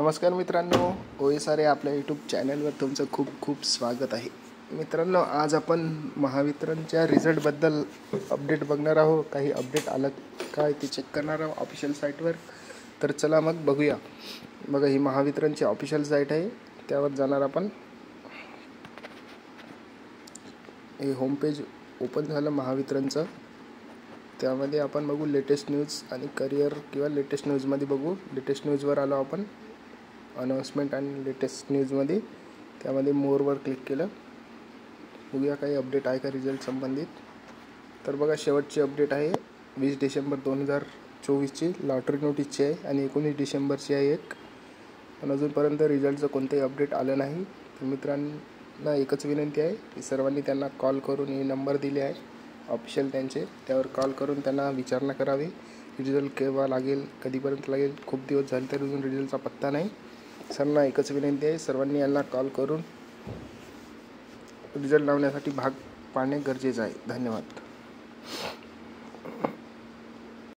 नमस्कार मित्रांनो, OSRA आपल्या यूट्यूब चॅनलवर तुमचं खूप खूप स्वागत आहे. मित्रांनो, आज आपण महावितरणच्या रिझल्टबद्दल अपडेट बघणार आहोत. काही अपडेट आलं काय ते चेक करणार आहोत ऑफिशियल साईटवर. तर चला मग बघूया. बघा, ही महावितरणची ऑफिशियल साईट आहे, त्यावर जाणार आपण. हे होम पेज ओपन झालं महावितरणचं. त्यामध्ये आपण बघू लेटेस्ट न्यूज आणि करिअर किंवा लेटेस्ट न्यूजमध्ये बघू. लेटेस्ट न्यूजवर आलो आपण, अनाउन्समेंट आणि लेटेस्ट न्यूजमध्ये. त्यामध्ये मोरवर क्लिक केलं. बघूया काही अपडेट आहे का रिझल्ट संबंधित. तर बघा, शेवटची अपडेट आहे 20 डिसेंबर 2024ची लॉटरी नोटीसची आहे आणि 19 डिसेंबरची आहे एक. पण अजूनपर्यंत रिझल्टचं कोणतेही अपडेट आलं नाही. तर मित्रांना एकच विनंती आहे की सर्वांनी त्यांना कॉल करून, हे नंबर दिले आहे ऑफिशियल त्यांचे, त्यावर कॉल करून त्यांना विचारणा करावी रिझल्ट केव्हा लागेल, कधीपर्यंत लागेल. खूप दिवस झाले तर अजून रिझल्टचा पत्ता नाही. सर्वांना एकच विनंती आहे, सर्वांनी यांना कॉल करून रिझल्ट लावण्यासाठी भाग पाडणे गरजेचं आहे. धन्यवाद.